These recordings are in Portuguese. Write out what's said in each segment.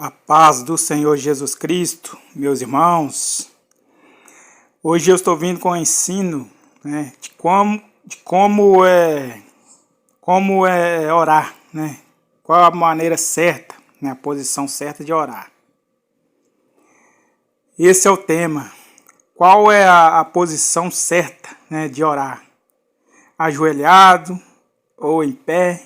A paz do Senhor Jesus Cristo, meus irmãos. Hoje eu estou vindo com o ensino, de como é orar, Qual a maneira certa, a posição certa de orar. Esse é o tema. Qual é a posição certa, de orar? Ajoelhado ou em pé,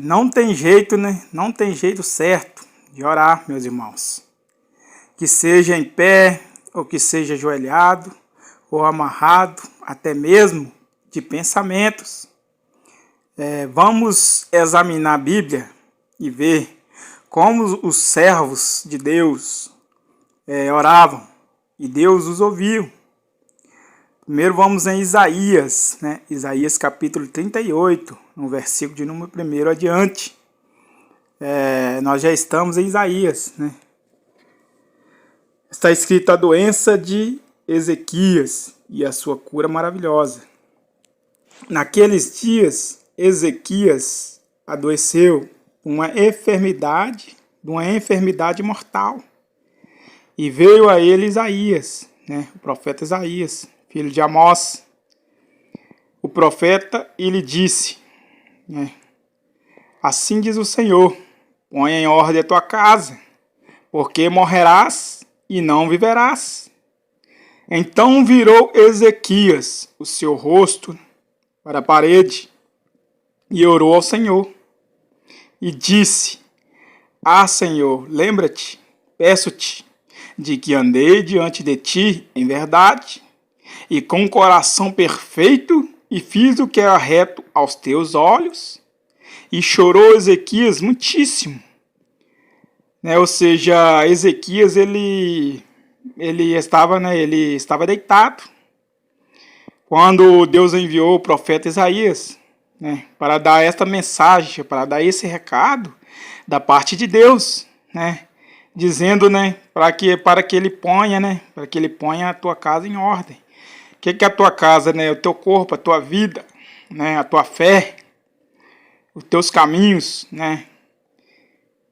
Não tem jeito, Não tem jeito certo de orar, meus irmãos. Que seja em pé, ou que seja ajoelhado, ou amarrado, até mesmo de pensamentos. Vamos examinar a Bíblia e ver como os servos de Deus oravam e Deus os ouviu. Primeiro vamos em Isaías, Isaías capítulo 38, no versículo de número 1 adiante. Nós já estamos em Isaías, Está escrito a doença de Ezequias e a sua cura maravilhosa. Naqueles dias, Ezequias adoeceu de uma enfermidade mortal. E veio a ele Isaías, o profeta Isaías, filho de Amós, o profeta, e lhe disse, assim diz o Senhor, põe em ordem a tua casa, porque morrerás e não viverás. Então virou Ezequias o seu rosto para a parede e orou ao Senhor e disse, Senhor, lembra-te, peço-te, de que andei diante de ti em verdade e com coração perfeito e fiz o que era reto aos teus olhos. E chorou Ezequias muitíssimo. Ou seja, Ezequias ele estava deitado quando Deus enviou o profeta Isaías, para dar esta mensagem, para dar esse recado da parte de Deus, dizendo, para que ele ponha a tua casa em ordem. O que é a tua casa, O teu corpo, a tua vida, a tua fé, os teus caminhos,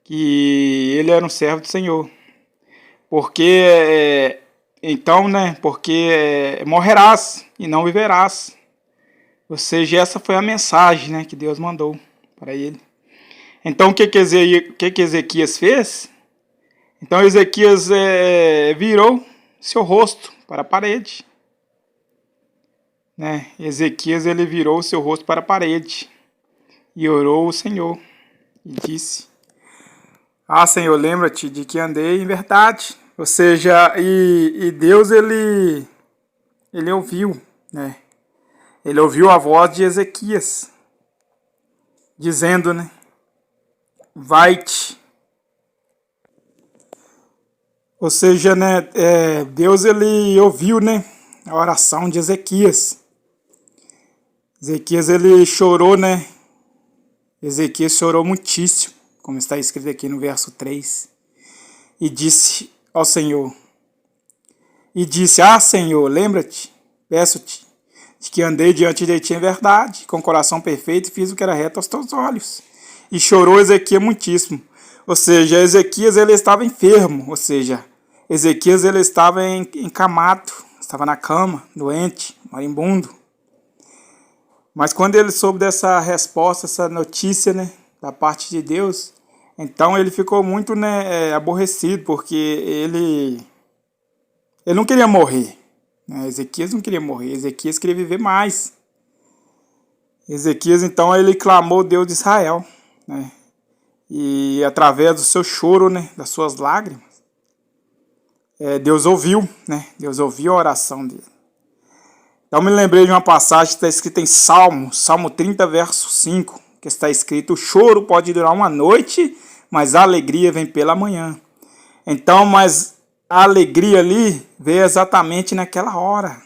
Que ele era um servo do Senhor. Porque morrerás e não viverás. Ou seja, essa foi a mensagem, que Deus mandou para ele. Então, o que Ezequias fez? Então, Ezequias virou seu rosto para a parede. Ezequias ele virou seu rosto para a parede e orou ao Senhor e disse, Senhor, lembra-te de que andei em verdade. Ou seja, e Deus ele ouviu, Ele ouviu a voz de Ezequias dizendo, vai-te. Ou seja, Deus ele ouviu, a oração de Ezequias. Ezequias ele chorou, Ezequias chorou muitíssimo, como está escrito aqui no verso 3. E disse ao Senhor, Senhor, lembra-te, peço-te, de que andei diante de ti em verdade, com coração perfeito, e fiz o que era reto aos teus olhos. E chorou Ezequias muitíssimo. Ou seja, Ezequias ele estava enfermo, ou seja, Ezequias ele estava encamado, estava na cama, doente, moribundo. Mas quando ele soube dessa resposta, essa notícia, da parte de Deus, então ele ficou muito, aborrecido, porque ele não queria morrer. Ezequias não queria morrer, Ezequias queria viver mais. Ezequias, então, ele clamou ao Deus de Israel, E através do seu choro, das suas lágrimas, Deus ouviu, Deus ouviu a oração dele. Então me lembrei de uma passagem que está escrita em Salmo 30, verso 5, que está escrito, o choro pode durar uma noite, mas a alegria vem pela manhã. Então, mas a alegria ali veio exatamente naquela hora.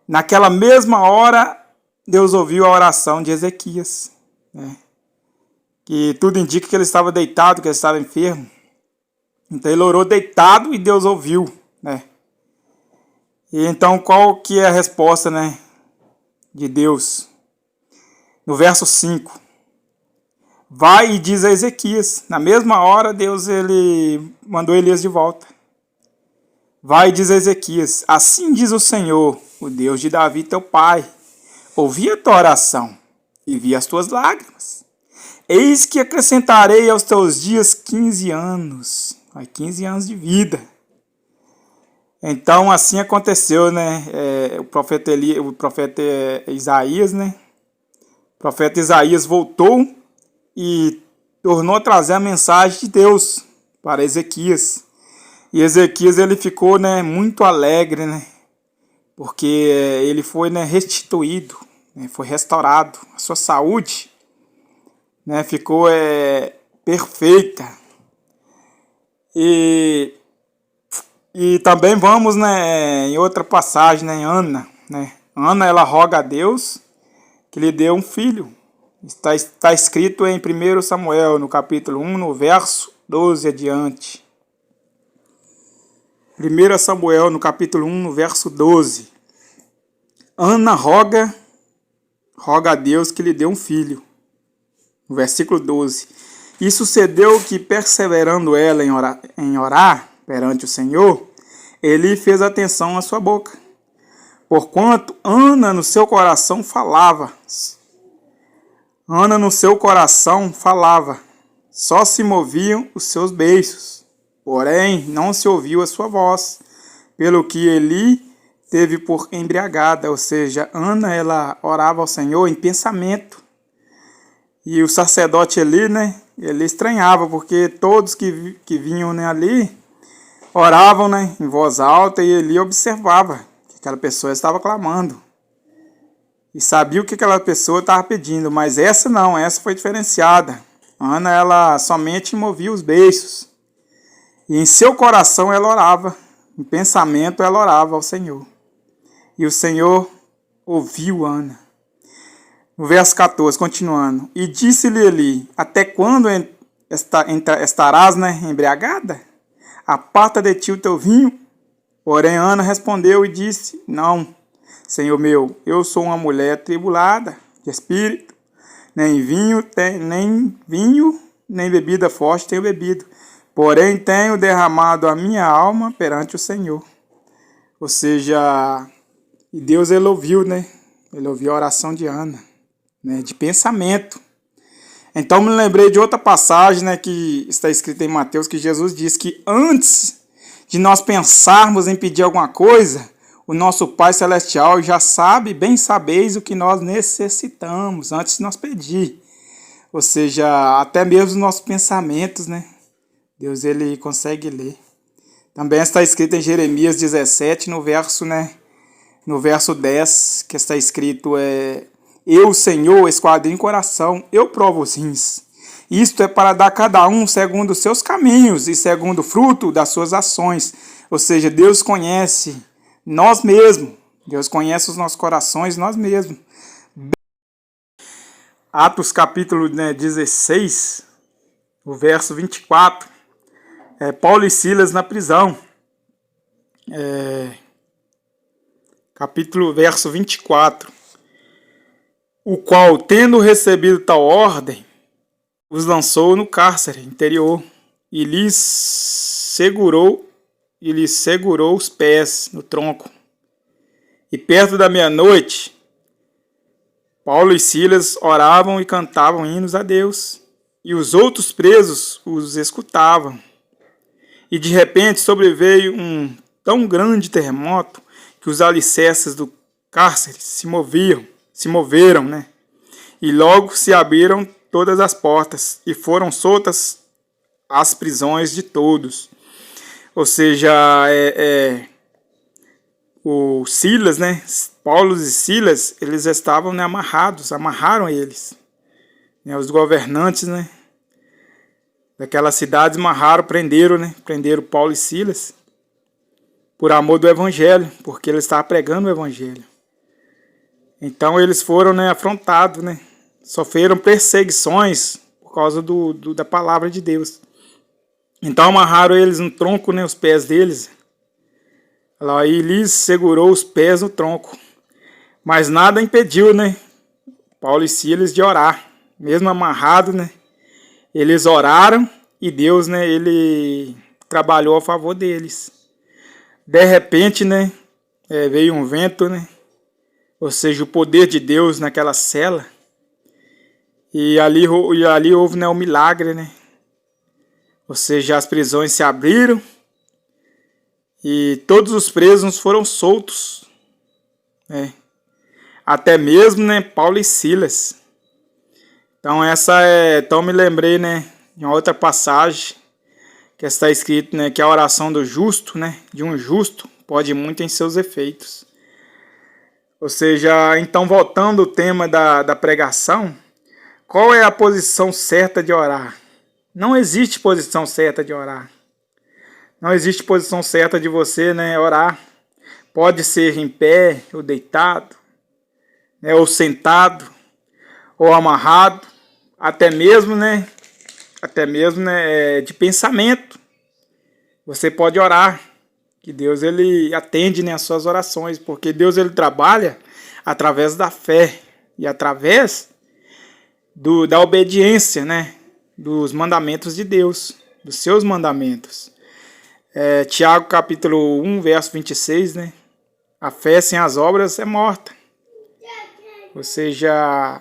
Naquela mesma hora, Deus ouviu a oração de Ezequias, que tudo indica que ele estava deitado, que ele estava enfermo. Então ele orou deitado e Deus ouviu, E então qual que é a resposta, de Deus? No verso 5. vai e diz a Ezequias. Na mesma hora, Deus ele mandou Elias de volta. Vai e diz a Ezequias: assim diz o Senhor, o Deus de Davi teu pai. Ouvi a tua oração e vi as tuas lágrimas. Eis que acrescentarei aos teus dias 15 anos. 15 anos de vida. Então assim aconteceu, né? O profeta Isaías, né? O profeta Isaías voltou e tornou a trazer a mensagem de Deus para Ezequias. E Ezequias ele ficou, né, muito alegre, né? Porque ele foi, né, restituído, né, foi restaurado, a sua saúde, né, ficou perfeita. E também vamos, né, em outra passagem, né, Ana, né? Ana ela roga a Deus que lhe dê um filho. Está escrito em 1 Samuel, no capítulo 1, no verso 12 adiante. 1 Samuel, no capítulo 1, no verso 12. Ana roga a Deus que lhe dê um filho. No versículo 12. E sucedeu que, perseverando ela em orar perante o Senhor, ele fez atenção à sua boca. Porquanto Ana no seu coração falava. Só se moviam os seus beiços, porém não se ouviu a sua voz, pelo que Eli teve por embriagada. Ou seja, Ana ela orava ao Senhor em pensamento. E o sacerdote Eli, né, ele estranhava, porque todos que vinham, né, ali oravam, né, em voz alta, e Eli observava que aquela pessoa estava clamando. E sabia o que aquela pessoa estava pedindo, mas essa não, essa foi diferenciada. Ana, ela somente movia os beiços. E em seu coração ela orava, em pensamento ela orava ao Senhor. E o Senhor ouviu Ana. No verso 14, continuando. E disse-lhe Eli: até quando estarás, né, embriagada? Aparta de ti o teu vinho. Porém Ana respondeu e disse: não, Senhor meu, eu sou uma mulher tribulada de espírito, nem vinho, nem bebida forte tenho bebido, porém tenho derramado a minha alma perante o Senhor. Ou seja, e Deus ele ouviu, né? Ele ouviu a oração de Ana, né? De pensamento. Então me lembrei de outra passagem, né, que está escrita em Mateus, que Jesus diz que antes de nós pensarmos em pedir alguma coisa, o nosso Pai Celestial já sabe, bem sabeis o que nós necessitamos antes de nós pedir. Ou seja, até mesmo os nossos pensamentos, né? Deus ele consegue ler. Também está escrito em Jeremias 17, no verso 10, que está escrito: eu, Senhor, esquadrinho coração, eu provo os rins. Isto é para dar a cada um segundo os seus caminhos e segundo o fruto das suas ações. Ou seja, Deus conhece nós mesmos. Deus conhece os nossos corações, nós mesmos. Atos capítulo 16, o verso 24. Paulo e Silas na prisão. Verso 24. O qual, tendo recebido tal ordem, os lançou no cárcere interior e lhes segurou os pés no tronco. E perto da meia-noite, Paulo e Silas oravam e cantavam hinos a Deus, e os outros presos os escutavam. E de repente sobreveio um tão grande terremoto que os alicerces do cárcere se moveram, né? E logo se abriram todas as portas e foram soltas as prisões de todos. Ou seja, o Silas, né? Paulo e Silas, eles estavam, né, amarraram eles. Né, os governantes, né, daquelas cidades prenderam Paulo e Silas por amor do evangelho, porque eles estavam pregando o evangelho. Então eles foram, né, afrontados, né, sofreram perseguições por causa da palavra de Deus. Então amarraram eles no tronco, né, os pés deles. Aí lhes segurou os pés no tronco. Mas nada impediu, né, Paulo e Silas de orar. Mesmo amarrado, né, Eles oraram e Deus, né, ele trabalhou a favor deles. De repente, né, veio um vento, né, ou seja, o poder de Deus naquela cela. E ali houve, né, um milagre, né? Ou seja, as prisões se abriram e todos os presos foram soltos, né? Até mesmo, né, Paulo e Silas. Então então me lembrei, né, de uma outra passagem que está escrito, né, que a oração do justo, né, de um justo, pode muito em seus efeitos. Ou seja, então voltando ao tema da pregação, qual é a posição certa de orar? Não existe posição certa de orar. Não existe posição certa de você, né, orar. Pode ser em pé, ou deitado, né, ou sentado, ou amarrado, até mesmo, né, de pensamento. Você pode orar, que Deus ele atende, né, as suas orações, porque Deus ele trabalha através da fé e através da obediência, né, dos mandamentos de Deus, dos seus mandamentos. Tiago capítulo 1, verso 26, né, a fé sem as obras é morta. Ou seja,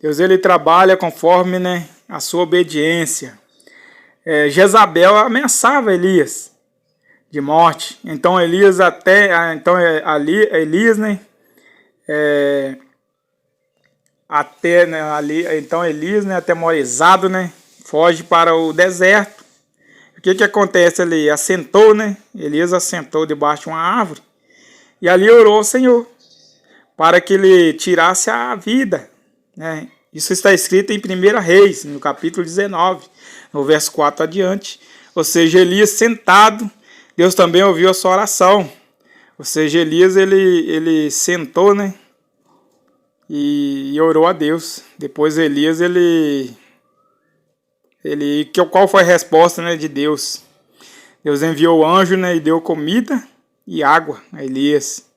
Deus ele trabalha conforme, né, a sua obediência. Jezabel ameaçava Elias de morte. Então Elias né, Elias, né, atemorizado, né, foge para o deserto. O que acontece ali? Elias assentou debaixo de uma árvore e ali orou ao Senhor para que ele tirasse a vida, né? Isso está escrito em 1 Reis, no capítulo 19, no verso 4 adiante. Ou seja, Elias sentado, Deus também ouviu a sua oração. Ou seja, Elias ele sentou, né, e orou a Deus. Depois Elias qual foi a resposta, né, de Deus? Deus enviou o anjo, né, e deu comida e água a Elias.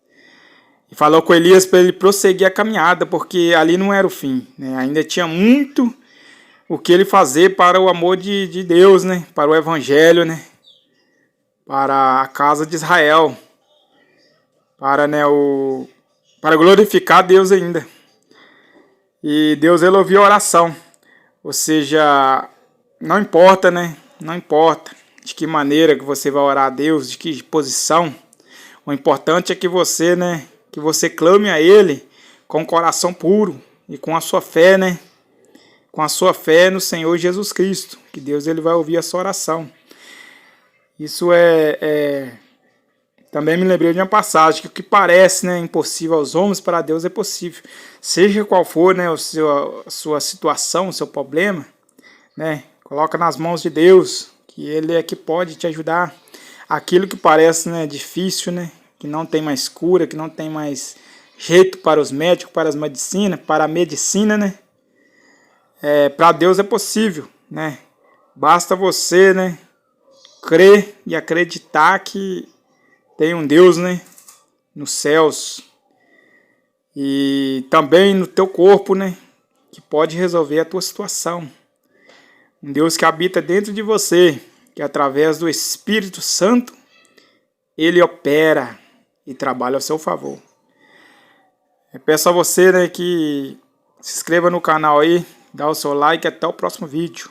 E falou com Elias para ele prosseguir a caminhada, porque ali não era o fim, né? Ainda tinha muito o que ele fazer para o amor de Deus, né? Para o evangelho, né? Para a casa de Israel, para glorificar Deus ainda. E Deus ele ouviu a oração. Ou seja, não importa, né? Não importa de que maneira que você vai orar a Deus, de que posição. O importante é que você, né, que você clame a Ele com o coração puro e com a sua fé, né? Com a sua fé no Senhor Jesus Cristo, que Deus ele vai ouvir a sua oração. Isso também me lembrei de uma passagem que o que parece, né, impossível aos homens, para Deus é possível. Seja qual for, né, a sua situação, o seu problema, né, coloca nas mãos de Deus, que Ele é que pode te ajudar. Aquilo que parece, né, difícil, né, que não tem mais cura, que não tem mais jeito para os médicos, para a medicina, né, para Deus é possível, né. Basta você, né, crer e acreditar que tem um Deus, né, nos céus e também no teu corpo, né, que pode resolver a tua situação. Um Deus que habita dentro de você, que através do Espírito Santo, Ele opera e trabalha ao seu favor. Eu peço a você, né, que se inscreva no canal aí, dá o seu like e até o próximo vídeo.